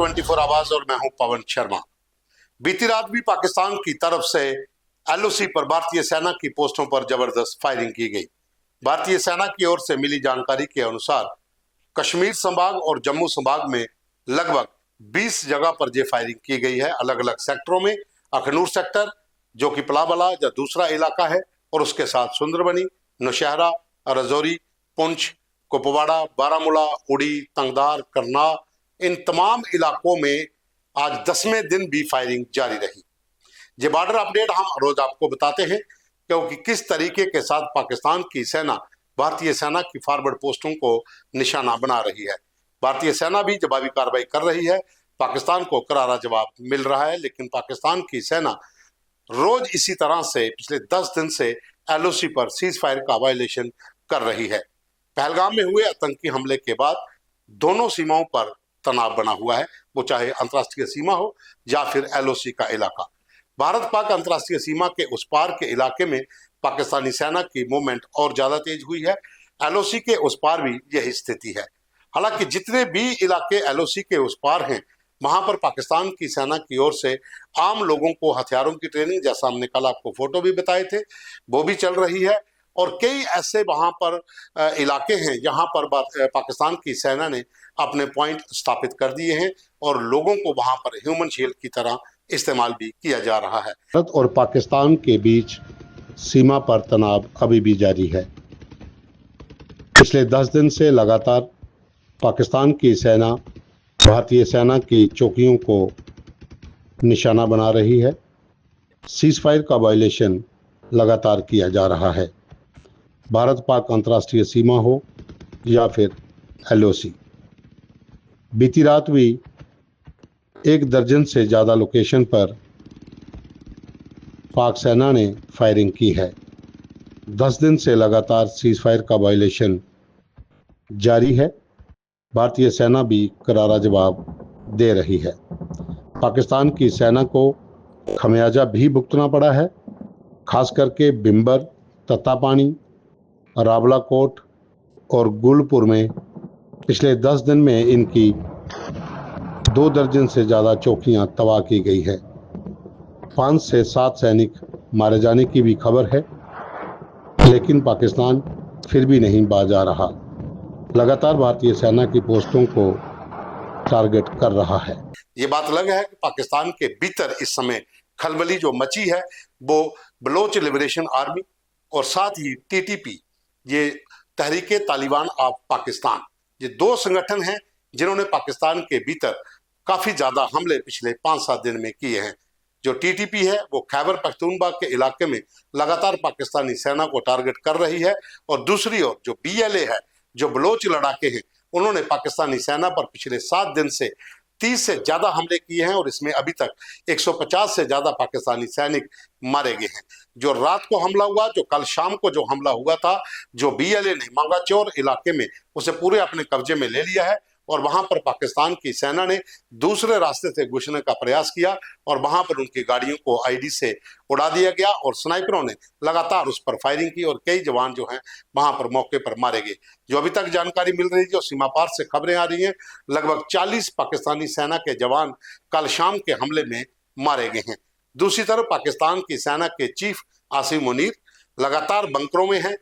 24 आवाज और मैं हूं पवन शर्मा। बीती रात भी पाकिस्तान की तरफ से एलओसी पर भारतीय सेना की पोस्टों पर जबरदस्त फायरिंग की गई। भारतीय सेना की ओर से मिली जानकारी के अनुसार कश्मीर संभाग और जम्मू संभाग में लगभग 20 जगह पर यह फायरिंग की गई है, अलग अलग सेक्टरों में। अखनूर सेक्टर जो कि पलाबला या दूसरा इलाका है, और उसके साथ सुंदरबनी, नौशहरा, राजौरी, पुंछ, कुपवाड़ा, बारामूला, उड़ी, तंगधार, करनाल, इन तमाम इलाकों में आज 10वें दिन भी फायरिंग जारी रही। ये बॉर्डर अपडेट हम रोज आपको बताते हैं क्योंकि किस तरीके के साथ पाकिस्तान की सेना भारतीय सेना की फॉरवर्ड पोस्टों को निशाना बना रही है। भारतीय सेना भी जवाबी कार्रवाई कर रही है, पाकिस्तान को करारा जवाब मिल रहा है। लेकिन पाकिस्तान की सेना रोज इसी तरह से पिछले 10 दिन से एलओसी पर सीज फायर का वायलेशन कर रही है। पहलगाम में हुए आतंकी हमले के बाद दोनों सीमाओं पर तनाव बना हुआ है, वो चाहे अंतर्राष्ट्रीय सीमा हो या फिर एलओसी का इलाका। भारत पाक अंतर्राष्ट्रीय सीमा के उस पार के इलाके में पाकिस्तानी सेना की मूवमेंट और ज्यादा तेज हुई है। एलओसी के उस पार भी यही स्थिति है। हालांकि जितने भी इलाके एलओसी के उस पार हैं, वहां पर पाकिस्तान की सेना की ओर से आम लोगों को हथियारों की ट्रेनिंग, जैसा हमने कल आपको फोटो भी बताए थे, वो भी चल रही है। और कई ऐसे वहां पर इलाके हैं जहां पर पाकिस्तान की सेना ने अपने पॉइंट स्थापित कर दिए हैं और लोगों को वहां पर ह्यूमन शील्ड की तरह इस्तेमाल भी किया जा रहा है। भारत और पाकिस्तान के बीच सीमा पर तनाव अभी भी जारी है। पिछले 10 दिन से लगातार पाकिस्तान की सेना भारतीय सेना की चौकियों को निशाना बना रही है। सीज फायर का वायलेशन लगातार किया जा रहा है, भारत पाक अंतर्राष्ट्रीय सीमा हो या फिर एलओसी। बीती रात भी 1 दर्जन से ज़्यादा लोकेशन पर पाक सेना ने फायरिंग की है। 10 दिन से लगातार सीज फायर का वायलेशन जारी है। भारतीय सेना भी करारा जवाब दे रही है। पाकिस्तान की सेना को खमियाजा भी भुगतना पड़ा है, खास करके बिम्बर, तत्तापानी, रावलाकोट और गुलपुर में पिछले 10 दिन में इनकी 2 दर्जन से ज़्यादा चौकियां तबाह की गई है। 5 से 7 सैनिक मारे जाने की भी खबर है, लेकिन पाकिस्तान फिर भी नहीं बाज आ रहा, लगातार भारतीय सेना की पोस्टों को टारगेट कर रहा है। ये बात अलग है कि पाकिस्तान के भीतर इस समय खलबली जो मची है वो बलोच लिबरेशन आर्मी और साथ ही टीटीपी, ये तहरीके तालिबान ऑफ पाकिस्तान, ये 2 संगठन हैं जिन्होंने पाकिस्तान के भीतर काफी ज्यादा हमले पिछले 5-7 दिन में किए हैं। जो टीटीपी है वो खैबर पख्तूनख्वा के इलाके में लगातार पाकिस्तानी सेना को टारगेट कर रही है, और दूसरी ओर जो बीएलए है, जो बलोच लड़ाके हैं, उन्होंने पाकिस्तानी सेना पर पिछले 7 दिन से 30 से ज्यादा हमले किए हैं और इसमें अभी तक 150 से ज्यादा पाकिस्तानी सैनिक मारे गए हैं। जो रात को हमला हुआ, जो कल शाम को जो हमला हुआ था, जो बीएलए ने मंगाचौर इलाके में उसे पूरे अपने कब्जे में ले लिया है, और वहां पर पाकिस्तान की सेना ने दूसरे रास्ते से घुसने का प्रयास किया और वहां पर उनकी गाड़ियों को आईडी से उड़ा दिया गया और स्नाइपरों ने लगातार उस पर फायरिंग की और कई जवान जो हैं वहां पर मौके पर मारे गए। जो अभी तक जानकारी मिल रही है, जो सीमा पार से खबरें आ रही हैं, लगभग 40 पाकिस्तानी सेना के जवान कल शाम के हमले में मारे गए हैं। दूसरी तरफ पाकिस्तान की सेना के चीफ आसिम मुनीर लगातार बंकरों में हैं।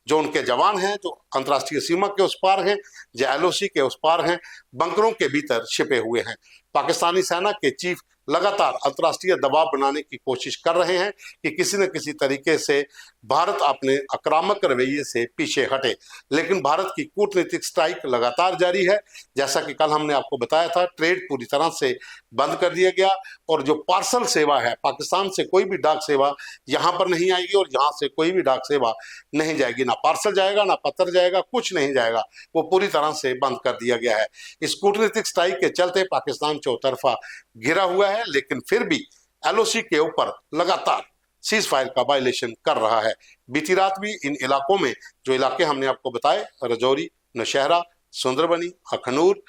जो उनके जवान हैं, जो अंतर्राष्ट्रीय सीमा के उस पार हैं, जो एलओसी के उस पार हैं, बंकरों के भीतर छिपे हुए हैं। पाकिस्तानी सेना के चीफ लगातार अंतर्राष्ट्रीय दबाव बनाने की कोशिश कर रहे हैं कि किसी न किसी तरीके से भारत अपने आक्रामक रवैये से पीछे हटे। लेकिन भारत की कूटनीतिक स्ट्राइक लगातार जारी है। जैसा कि कल हमने आपको बताया था, ट्रेड पूरी तरह से बंद कर दिया गया, और जो पार्सल सेवा है, पाकिस्तान से कोई भी डाक सेवा यहाँ पर नहीं आएगी और यहाँ से कोई भी डाक सेवा नहीं जाएगी। ना पार्सल जाएगा, ना पत्र जाएगा, कुछ नहीं जाएगा, वो पूरी तरह से बंद कर दिया गया है। इस कूटनीतिक स्ट्राइक के चलते पाकिस्तान चौतरफा घिरा हुआ है, लेकिन फिर भी एलओसी के ऊपर लगातार सीज फायर का वायलेशन कर रहा है। बीती रात भी इन इलाकों में, जो इलाके हमने आपको बताए, राजौरी, नौशहरा, सुंदरबनी, अखनूर,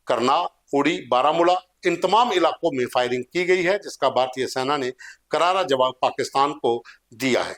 करनाल, उड़ी, बारामूला, इन तमाम इलाकों में फायरिंग की गई है, जिसका भारतीय सेना ने करारा जवाब पाकिस्तान को दिया है।